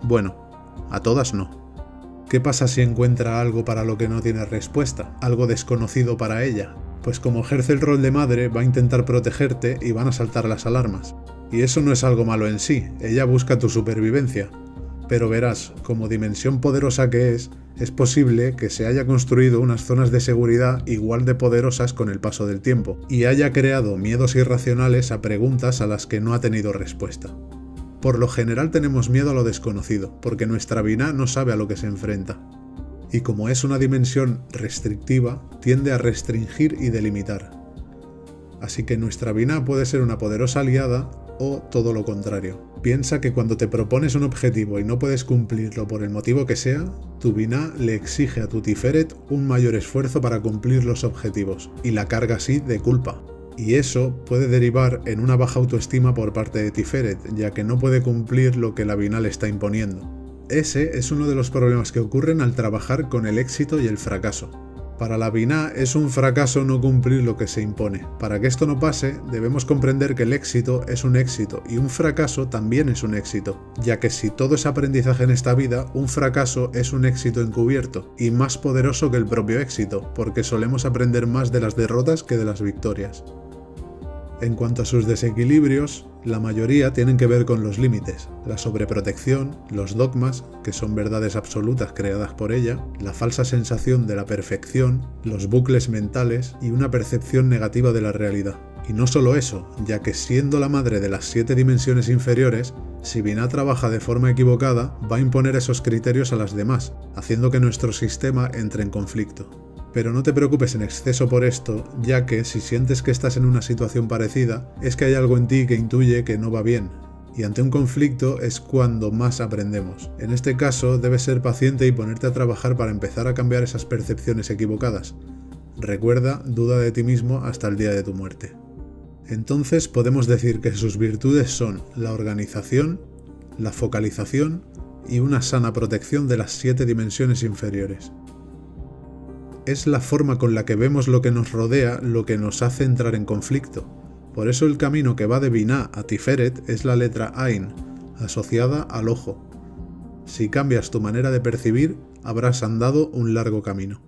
Bueno, a todas no. ¿Qué pasa si encuentra algo para lo que no tiene respuesta? Algo desconocido para ella. Pues como ejerce el rol de madre, va a intentar protegerte y van a saltar las alarmas. Y eso no es algo malo en sí, ella busca tu supervivencia. Pero verás, como dimensión poderosa que es posible que se haya construido unas zonas de seguridad igual de poderosas con el paso del tiempo, y haya creado miedos irracionales a preguntas a las que no ha tenido respuesta. Por lo general tenemos miedo a lo desconocido, porque nuestra Binah no sabe a lo que se enfrenta. Y como es una dimensión restrictiva, tiende a restringir y delimitar. Así que nuestra Binah puede ser una poderosa aliada o todo lo contrario. Piensa que cuando te propones un objetivo y no puedes cumplirlo por el motivo que sea, tu Binah le exige a tu Tiferet un mayor esfuerzo para cumplir los objetivos, y la carga así de culpa. Y eso puede derivar en una baja autoestima por parte de Tiferet, ya que no puede cumplir lo que la Binah le está imponiendo. Ese es uno de los problemas que ocurren al trabajar con el éxito y el fracaso. Para la Binah es un fracaso no cumplir lo que se impone. Para que esto no pase, debemos comprender que el éxito es un éxito y un fracaso también es un éxito, ya que si todo es aprendizaje en esta vida, un fracaso es un éxito encubierto y más poderoso que el propio éxito, porque solemos aprender más de las derrotas que de las victorias. En cuanto a sus desequilibrios, la mayoría tienen que ver con los límites, la sobreprotección, los dogmas, que son verdades absolutas creadas por ella, la falsa sensación de la perfección, los bucles mentales y una percepción negativa de la realidad. Y no solo eso, ya que siendo la madre de las 7 dimensiones inferiores, si Binah trabaja de forma equivocada, va a imponer esos criterios a las demás, haciendo que nuestro sistema entre en conflicto. Pero no te preocupes en exceso por esto, ya que si sientes que estás en una situación parecida, es que hay algo en ti que intuye que no va bien. Y ante un conflicto es cuando más aprendemos. En este caso, debes ser paciente y ponerte a trabajar para empezar a cambiar esas percepciones equivocadas. Recuerda, duda de ti mismo hasta el día de tu muerte. Entonces podemos decir que sus virtudes son la organización, la focalización y una sana protección de las 7 dimensiones inferiores. Es la forma con la que vemos lo que nos rodea lo que nos hace entrar en conflicto. Por eso el camino que va de Binah a Tiferet es la letra Ain, asociada al ojo. Si cambias tu manera de percibir, habrás andado un largo camino.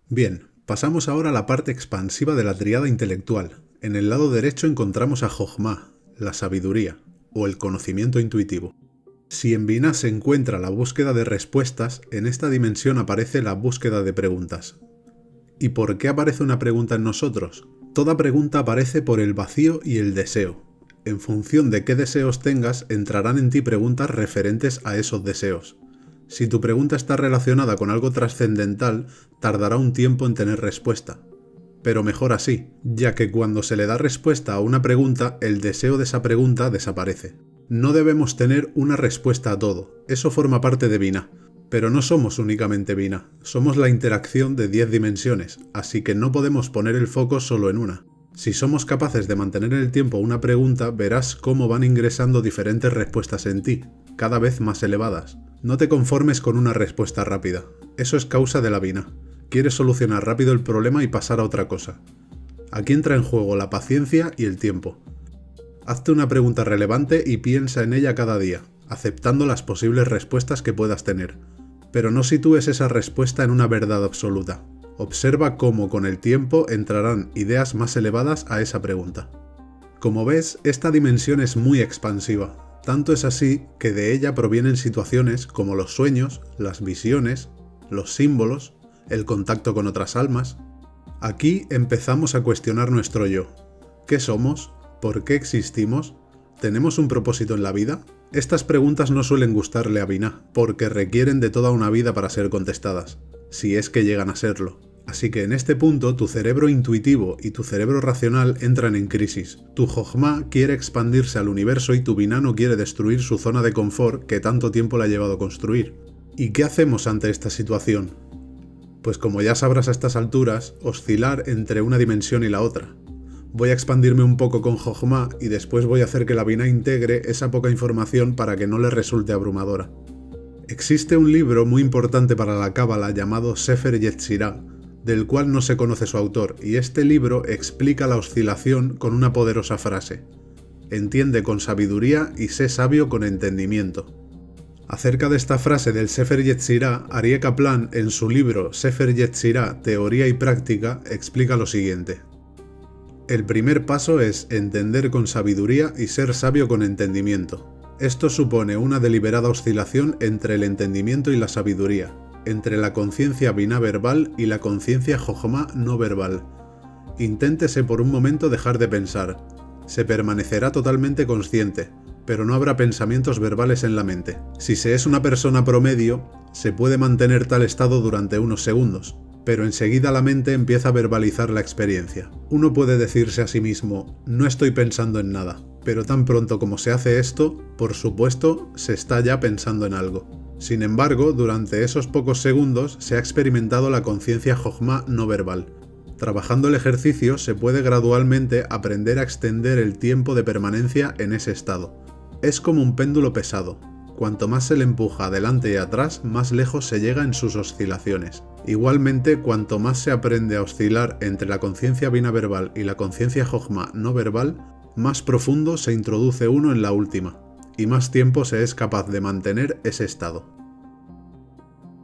Bien, pasamos ahora a la parte expansiva de la tríada intelectual. En el lado derecho encontramos a Jochma, la sabiduría, o el conocimiento intuitivo. Si en Binah se encuentra la búsqueda de respuestas, en esta dimensión aparece la búsqueda de preguntas. ¿Y por qué aparece una pregunta en nosotros? Toda pregunta aparece por el vacío y el deseo. En función de qué deseos tengas, entrarán en ti preguntas referentes a esos deseos. Si tu pregunta está relacionada con algo trascendental, tardará un tiempo en tener respuesta. Pero mejor así, ya que cuando se le da respuesta a una pregunta, el deseo de esa pregunta desaparece. No debemos tener una respuesta a todo, eso forma parte de Binah. Pero no somos únicamente Binah, somos la interacción de 10 dimensiones, así que no podemos poner el foco solo en una. Si somos capaces de mantener en el tiempo una pregunta, verás cómo van ingresando diferentes respuestas en ti, cada vez más elevadas. No te conformes con una respuesta rápida, eso es causa de la Binah. Quieres solucionar rápido el problema y pasar a otra cosa. Aquí entra en juego la paciencia y el tiempo. Hazte una pregunta relevante y piensa en ella cada día, aceptando las posibles respuestas que puedas tener. Pero no sitúes esa respuesta en una verdad absoluta. Observa cómo con el tiempo entrarán ideas más elevadas a esa pregunta. Como ves, esta dimensión es muy expansiva. Tanto es así que de ella provienen situaciones como los sueños, las visiones, los símbolos, el contacto con otras almas. Aquí empezamos a cuestionar nuestro yo. ¿Qué somos? ¿Por qué existimos? ¿Tenemos un propósito en la vida? Estas preguntas no suelen gustarle a Binah, porque requieren de toda una vida para ser contestadas, si es que llegan a serlo. Así que en este punto tu cerebro intuitivo y tu cerebro racional entran en crisis. Tu Jochma quiere expandirse al universo y tu Binah no quiere destruir su zona de confort que tanto tiempo le ha llevado a construir. ¿Y qué hacemos ante esta situación? Pues como ya sabrás a estas alturas, oscilar entre una dimensión y la otra. Voy a expandirme un poco con Jochma y después voy a hacer que la Binah integre esa poca información para que no le resulte abrumadora. Existe un libro muy importante para la Cábala llamado Sefer Yetzirah, del cual no se conoce su autor, y este libro explica la oscilación con una poderosa frase: entiende con sabiduría y sé sabio con entendimiento. Acerca de esta frase del Sefer Yetzirah, Aryeh Kaplan, en su libro Sefer Yetzirah, Teoría y Práctica, explica lo siguiente. El primer paso es entender con sabiduría y ser sabio con entendimiento. Esto supone una deliberada oscilación entre el entendimiento y la sabiduría, entre la conciencia biná verbal y la conciencia jochma no verbal. Inténtese por un momento dejar de pensar. Se permanecerá totalmente consciente, pero no habrá pensamientos verbales en la mente. Si se es una persona promedio, se puede mantener tal estado durante unos segundos, pero enseguida la mente empieza a verbalizar la experiencia. Uno puede decirse a sí mismo, no estoy pensando en nada, pero tan pronto como se hace esto, por supuesto, se está ya pensando en algo. Sin embargo, durante esos pocos segundos se ha experimentado la conciencia jochma no verbal. Trabajando el ejercicio se puede gradualmente aprender a extender el tiempo de permanencia en ese estado. Es como un péndulo pesado. Cuanto más se le empuja adelante y atrás, más lejos se llega en sus oscilaciones. Igualmente, cuanto más se aprende a oscilar entre la conciencia biná verbal y la conciencia jochma no verbal, más profundo se introduce uno en la última, y más tiempo se es capaz de mantener ese estado.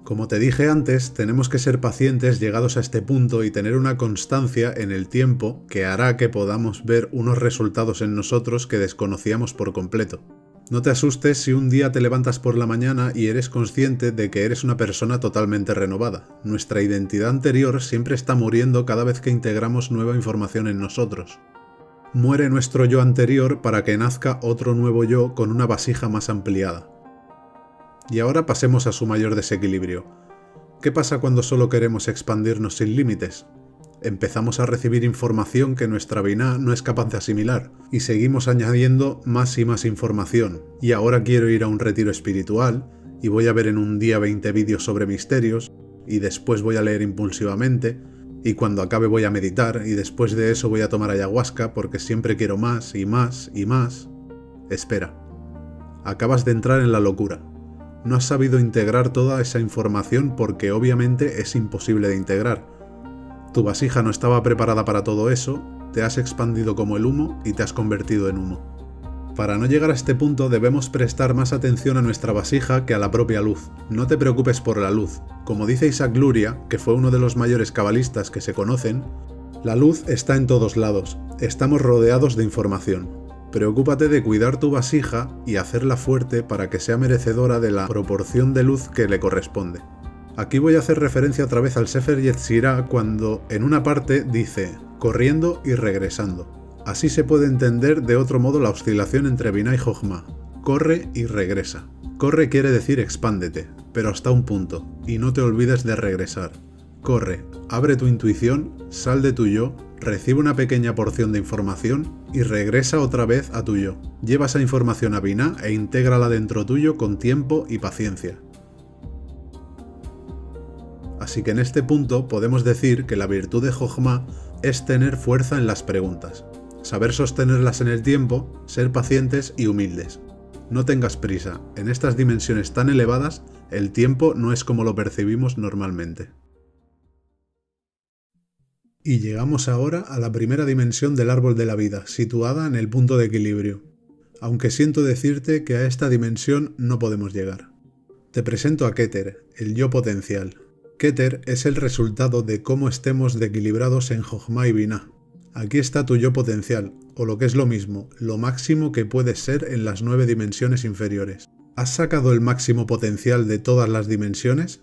Como te dije antes, tenemos que ser pacientes llegados a este punto y tener una constancia en el tiempo que hará que podamos ver unos resultados en nosotros que desconocíamos por completo. No te asustes si un día te levantas por la mañana y eres consciente de que eres una persona totalmente renovada. Nuestra identidad anterior siempre está muriendo cada vez que integramos nueva información en nosotros. Muere nuestro yo anterior para que nazca otro nuevo yo con una vasija más ampliada. Y ahora pasemos a su mayor desequilibrio. ¿Qué pasa cuando solo queremos expandirnos sin límites? Empezamos a recibir información que nuestra biná no es capaz de asimilar, y seguimos añadiendo más y más información. Y ahora quiero ir a un retiro espiritual, y voy a ver en un día 20 vídeos sobre misterios, y después voy a leer impulsivamente, y cuando acabe voy a meditar, y después de eso voy a tomar ayahuasca porque siempre quiero más y más y más. Espera. Acabas de entrar en la locura. No has sabido integrar toda esa información porque obviamente es imposible de integrar. Tu vasija no estaba preparada para todo eso, te has expandido como el humo y te has convertido en humo. Para no llegar a este punto debemos prestar más atención a nuestra vasija que a la propia luz. No te preocupes por la luz. Como dice Isaac Luria, que fue uno de los mayores cabalistas que se conocen, la luz está en todos lados, estamos rodeados de información. Preocúpate de cuidar tu vasija y hacerla fuerte para que sea merecedora de la proporción de luz que le corresponde. Aquí voy a hacer referencia otra vez al Sefer Yetzirah cuando en una parte dice corriendo y regresando. Así se puede entender de otro modo la oscilación entre biná y jochma. Corre y regresa. Corre quiere decir expándete, pero hasta un punto, y no te olvides de regresar. Corre, abre tu intuición, sal de tu yo, recibe una pequeña porción de información y regresa otra vez a tu yo. Lleva esa información a biná e intégrala dentro tuyo con tiempo y paciencia. Así que en este punto podemos decir que la virtud de jochma es tener fuerza en las preguntas, saber sostenerlas en el tiempo, ser pacientes y humildes. No tengas prisa, en estas dimensiones tan elevadas, el tiempo no es como lo percibimos normalmente. Y llegamos ahora a la primera dimensión del árbol de la vida, situada en el punto de equilibrio. Aunque siento decirte que a esta dimensión no podemos llegar. Te presento a Keter, el yo potencial. Keter es el resultado de cómo estemos desequilibrados en jochma y biná. Aquí está tu yo potencial, o lo que es lo mismo, lo máximo que puedes ser en las 9 dimensiones inferiores. ¿Has sacado el máximo potencial de todas las dimensiones?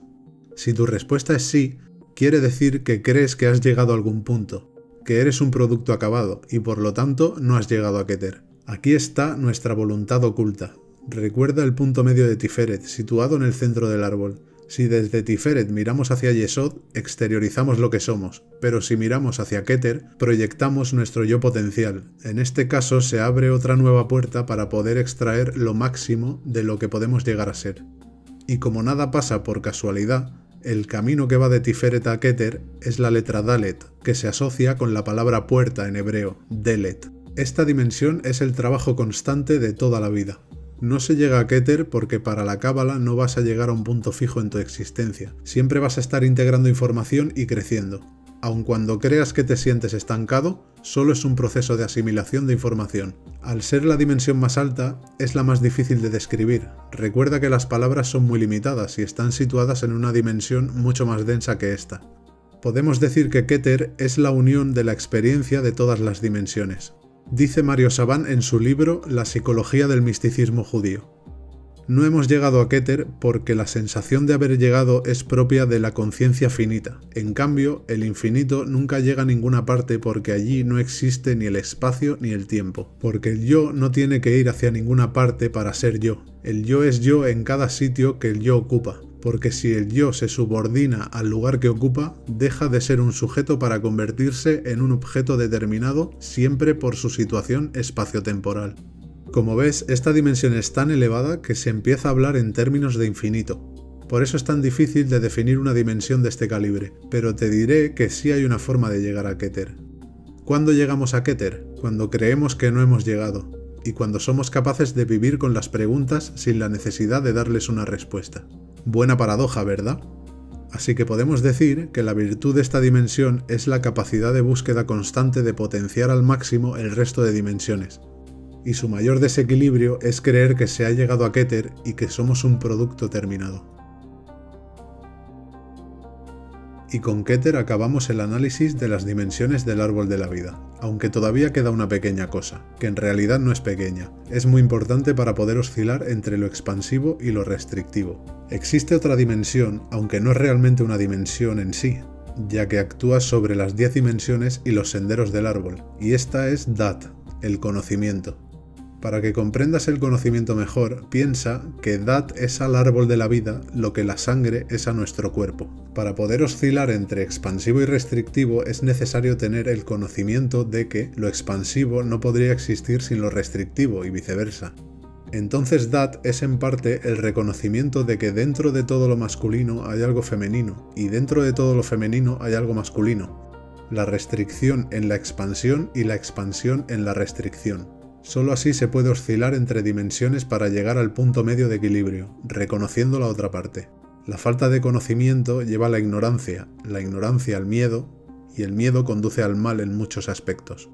Si tu respuesta es sí, quiere decir que crees que has llegado a algún punto, que eres un producto acabado y por lo tanto no has llegado a Keter. Aquí está nuestra voluntad oculta. Recuerda el punto medio de Tiferet, situado en el centro del árbol. Si desde Tiferet miramos hacia Yesod, exteriorizamos lo que somos, pero si miramos hacia Keter, proyectamos nuestro yo potencial. En este caso se abre otra nueva puerta para poder extraer lo máximo de lo que podemos llegar a ser. Y como nada pasa por casualidad, el camino que va de Tiferet a Keter es la letra Dalet, que se asocia con la palabra puerta en hebreo, Delet. Esta dimensión es el trabajo constante de toda la vida. No se llega a Keter porque para la cábala no vas a llegar a un punto fijo en tu existencia. Siempre vas a estar integrando información y creciendo. Aun cuando creas que te sientes estancado, solo es un proceso de asimilación de información. Al ser la dimensión más alta, es la más difícil de describir. Recuerda que las palabras son muy limitadas y están situadas en una dimensión mucho más densa que esta. Podemos decir que Keter es la unión de la experiencia de todas las dimensiones. Dice Mario Saban en su libro La psicología del misticismo judío. No hemos llegado a Keter porque la sensación de haber llegado es propia de la conciencia finita. En cambio, el infinito nunca llega a ninguna parte porque allí no existe ni el espacio ni el tiempo. Porque el yo no tiene que ir hacia ninguna parte para ser yo. El yo es yo en cada sitio que el yo ocupa. Porque si el yo se subordina al lugar que ocupa, deja de ser un sujeto para convertirse en un objeto determinado siempre por su situación espaciotemporal. Como ves, esta dimensión es tan elevada que se empieza a hablar en términos de infinito. Por eso es tan difícil de definir una dimensión de este calibre, pero te diré que sí hay una forma de llegar a Keter. ¿Cuándo llegamos a Keter? Cuando creemos que no hemos llegado, y cuando somos capaces de vivir con las preguntas sin la necesidad de darles una respuesta. Buena paradoja, ¿verdad? Así que podemos decir que la virtud de esta dimensión es la capacidad de búsqueda constante de potenciar al máximo el resto de dimensiones. Y su mayor desequilibrio es creer que se ha llegado a Keter y que somos un producto terminado. Y con Keter acabamos el análisis de las dimensiones del árbol de la vida, aunque todavía queda una pequeña cosa, que en realidad no es pequeña, es muy importante para poder oscilar entre lo expansivo y lo restrictivo. Existe otra dimensión, aunque no es realmente una dimensión en sí, ya que actúa sobre las 10 dimensiones y los senderos del árbol, y esta es Dat, el conocimiento. Para que comprendas el conocimiento mejor, piensa que Dat es al árbol de la vida lo que la sangre es a nuestro cuerpo. Para poder oscilar entre expansivo y restrictivo es necesario tener el conocimiento de que lo expansivo no podría existir sin lo restrictivo y viceversa. Entonces Dat es en parte el reconocimiento de que dentro de todo lo masculino hay algo femenino y dentro de todo lo femenino hay algo masculino. La restricción en la expansión y la expansión en la restricción. Solo así se puede oscilar entre dimensiones para llegar al punto medio de equilibrio, reconociendo la otra parte. La falta de conocimiento lleva a la ignorancia al miedo, y el miedo conduce al mal en muchos aspectos.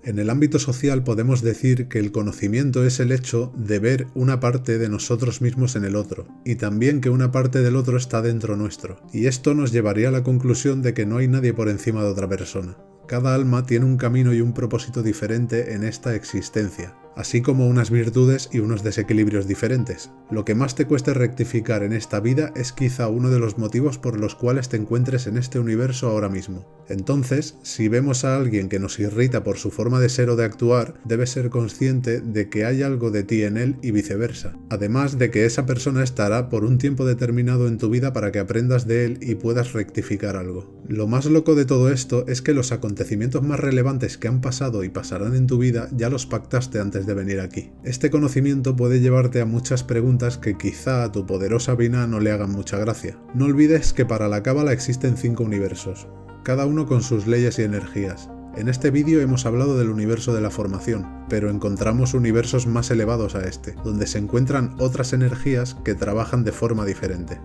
En el ámbito social podemos decir que el conocimiento es el hecho de ver una parte de nosotros mismos en el otro, y también que una parte del otro está dentro nuestro, y esto nos llevaría a la conclusión de que no hay nadie por encima de otra persona. Cada alma tiene un camino y un propósito diferente en esta existencia, así como unas virtudes y unos desequilibrios diferentes. Lo que más te cueste rectificar en esta vida es quizá uno de los motivos por los cuales te encuentres en este universo ahora mismo. Entonces, si vemos a alguien que nos irrita por su forma de ser o de actuar, debes ser consciente de que hay algo de ti en él y viceversa. Además de que esa persona estará por un tiempo determinado en tu vida para que aprendas de él y puedas rectificar algo. Lo más loco de todo esto es que los acontecimientos más relevantes que han pasado y pasarán en tu vida ya los pactaste antes de venir aquí. Este conocimiento puede llevarte a muchas preguntas que quizá a tu poderosa Binah no le hagan mucha gracia. No olvides que para la Cábala existen 5 universos, cada uno con sus leyes y energías. En este vídeo hemos hablado del universo de la formación, pero encontramos universos más elevados a este, donde se encuentran otras energías que trabajan de forma diferente.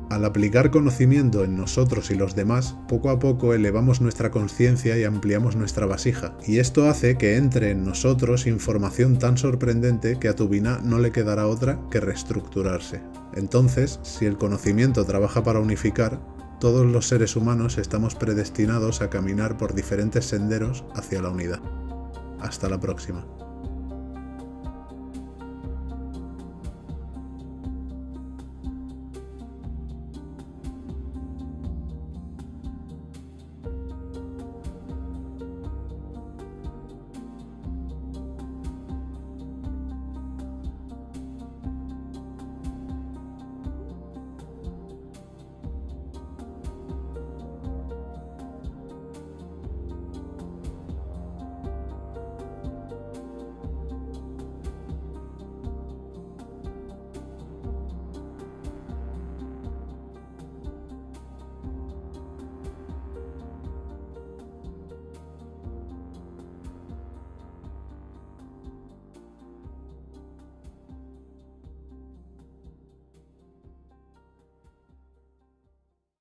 Al aplicar conocimiento en nosotros y los demás, poco a poco elevamos nuestra conciencia y ampliamos nuestra vasija, y esto hace que entre en nosotros información tan sorprendente que a tu Binah no le quedará otra que reestructurarse. Entonces, si el conocimiento trabaja para unificar, todos los seres humanos estamos predestinados a caminar por diferentes senderos hacia la unidad. Hasta la próxima.